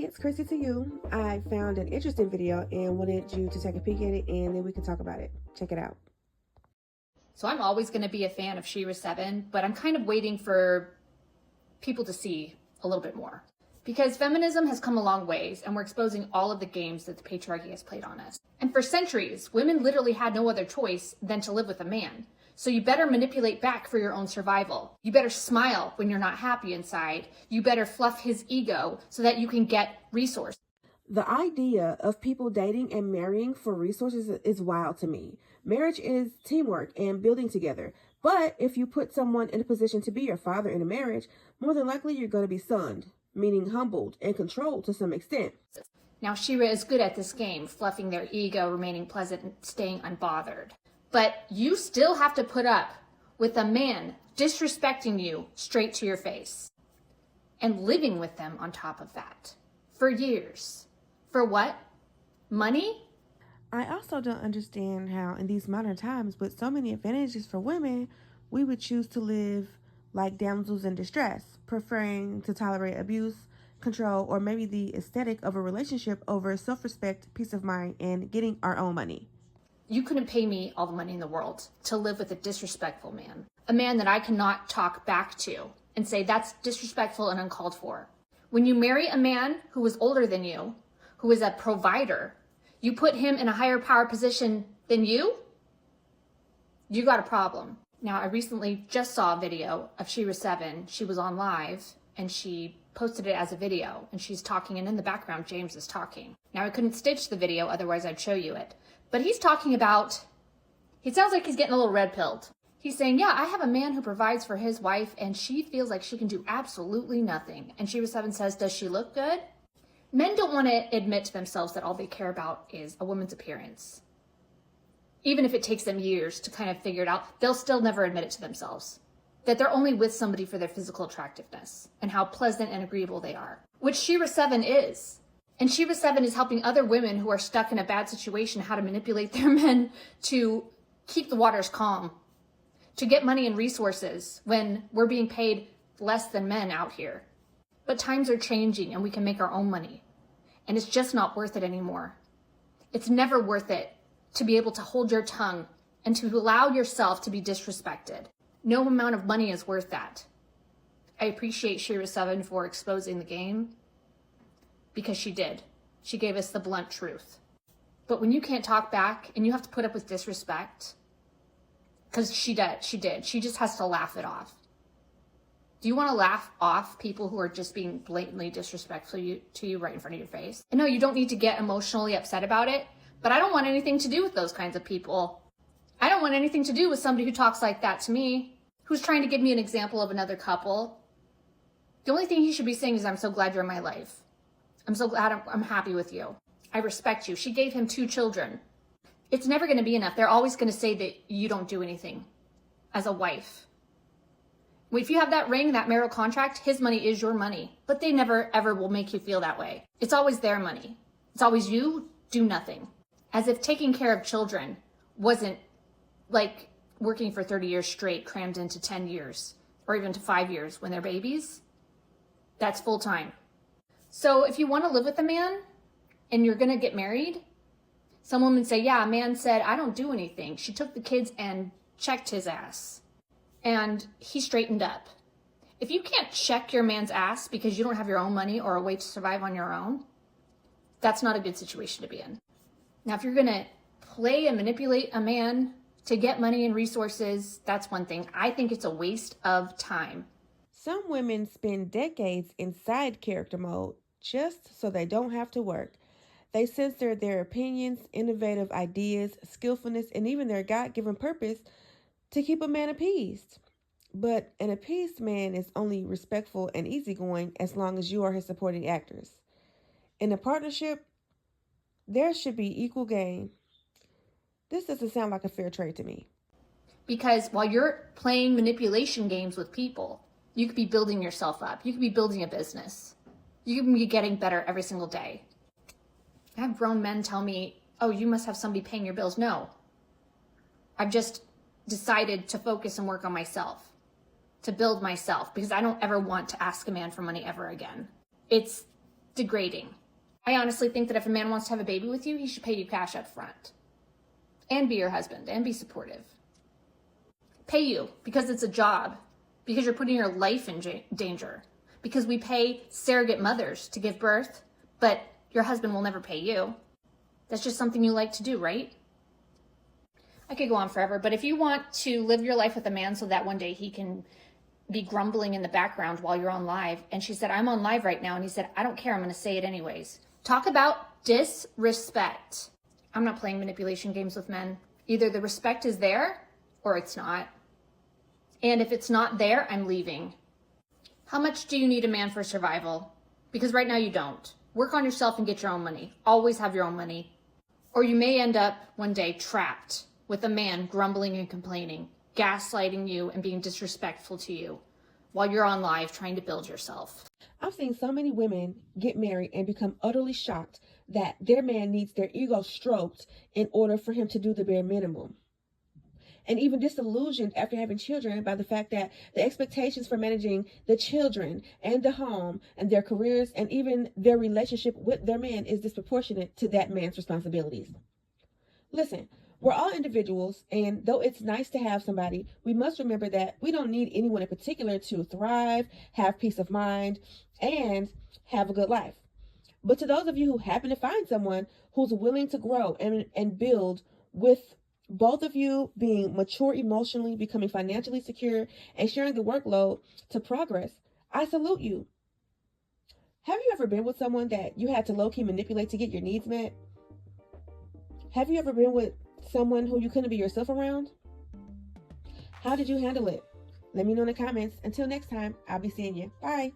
it's Chrissy to you. I found an interesting video and wanted you to take a peek at it and then we can talk about it. Check it out. So I'm always going to be a fan of Shira 7, but I'm kind of waiting for people to see a little bit more. Because feminism has come a long ways and we're exposing all of the games that the patriarchy has played on us. And for centuries, women literally had no other choice than to live with a man. So you better manipulate back for your own survival. You better smile when you're not happy inside. You better fluff his ego so that you can get resources. The idea of people dating and marrying for resources is wild to me. Marriage is teamwork and building together. But if you put someone in a position to be your father in a marriage, more than likely you're going to be sunned, meaning humbled and controlled to some extent. Now, Shira is good at this game, fluffing their ego, remaining pleasant, and staying unbothered. But you still have to put up with a man disrespecting you straight to your face and living with them on top of that for years. For what? Money? I also don't understand how in these modern times with so many advantages for women, we would choose to live like damsels in distress, preferring to tolerate abuse, control, or maybe the aesthetic of a relationship over self-respect, peace of mind, and getting our own money. You couldn't pay me all the money in the world to live with a disrespectful man. A man that I cannot talk back to and say that's disrespectful and uncalled for. When you marry a man who is older than you, who is a provider, you put him in a higher power position than you got a problem. Now, I recently just saw a video of Shira 7. She was on live and she posted it as a video and she's talking, and in the background, James is talking. Now, I couldn't stitch the video, otherwise I'd show you it. But he's talking about, he sounds like he's getting a little red-pilled. He's saying, yeah, I have a man who provides for his wife and she feels like she can do absolutely nothing. And Shira 7 says, does she look good? Men don't want to admit to themselves that all they care about is a woman's appearance. Even if it takes them years to kind of figure it out, they'll still never admit it to themselves. That they're only with somebody for their physical attractiveness and how pleasant and agreeable they are, which Shira 7 is. And Shira 7 is helping other women who are stuck in a bad situation how to manipulate their men to keep the waters calm, to get money and resources when we're being paid less than men out here. But times are changing and we can make our own money. And it's just not worth it anymore. It's never worth it to be able to hold your tongue and to allow yourself to be disrespected. No amount of money is worth that. I appreciate Shira 7 for exposing the game, because she did. She gave us the blunt truth. But when you can't talk back and you have to put up with disrespect, because she did. She just has to laugh it off. Do you want to laugh off people who are just being blatantly disrespectful to you right in front of your face? And no, you don't need to get emotionally upset about it, but I don't want anything to do with those kinds of people. I don't want anything to do with somebody who talks like that to me, who's trying to give me an example of another couple. The only thing he should be saying is, I'm so glad you're in my life. I'm so glad I'm happy with you. I respect you. She gave him 2 children. It's never going to be enough. They're always going to say that you don't do anything as a wife. If you have that ring, that marital contract, his money is your money. But they never, ever will make you feel that way. It's always their money. It's always you do nothing. As if taking care of children wasn't like working for 30 years straight, crammed into 10 years, or even to 5 years when they're babies. That's full time. So if you want to live with a man and you're going to get married, some women say, yeah, a man said, I don't do anything. She took the kids and checked his ass and he straightened up. If you can't check your man's ass because you don't have your own money or a way to survive on your own, that's not a good situation to be in. Now, if you're going to play and manipulate a man to get money and resources, that's one thing. I think it's a waste of time. Some women spend decades inside character mode just so they don't have to work. They censor their opinions, innovative ideas, skillfulness, and even their God-given purpose to keep a man appeased. But an appeased man is only respectful and easygoing as long as you are his supporting actors. In a partnership, there should be equal gain. This doesn't sound like a fair trade to me. Because while you're playing manipulation games with people, you could be building yourself up. You could be building a business. You can be getting better every single day. I have grown men tell me, oh, you must have somebody paying your bills. No. I've just decided to focus and work on myself, to build myself, because I don't ever want to ask a man for money ever again. It's degrading. I honestly think that if a man wants to have a baby with you, he should pay you cash up front and be your husband and be supportive. Pay you because it's a job, because you're putting your life in danger, because we pay surrogate mothers to give birth, but your husband will never pay you. That's just something you like to do, right? I could go on forever, but if you want to live your life with a man so that one day he can be grumbling in the background while you're on live, and she said, I'm on live right now, and he said, I don't care, I'm going to say it anyways. Talk about disrespect. I'm not playing manipulation games with men. Either the respect is there or it's not. And if it's not there, I'm leaving. How much do you need a man for survival? Because right now you don't. Work on yourself and get your own money. Always have your own money. Or you may end up one day trapped with a man grumbling and complaining, gaslighting you and being disrespectful to you while you're on live trying to build yourself. I've seen so many women get married and become utterly shocked that their man needs their ego stroked in order for him to do the bare minimum. And even disillusioned after having children by the fact that the expectations for managing the children and the home and their careers and even their relationship with their man is disproportionate to that man's responsibilities. Listen, we're all individuals, and though it's nice to have somebody, we must remember that we don't need anyone in particular to thrive, have peace of mind, and have a good life. But to those of you who happen to find someone who's willing to grow and build with both of you being mature emotionally, becoming financially secure, and sharing the workload to progress, I salute you. Have you ever been with someone that you had to low-key manipulate to get your needs met? Have you ever been with someone who you couldn't be yourself around? How did you handle it? Let me know in the comments. Until next time, I'll be seeing you. Bye.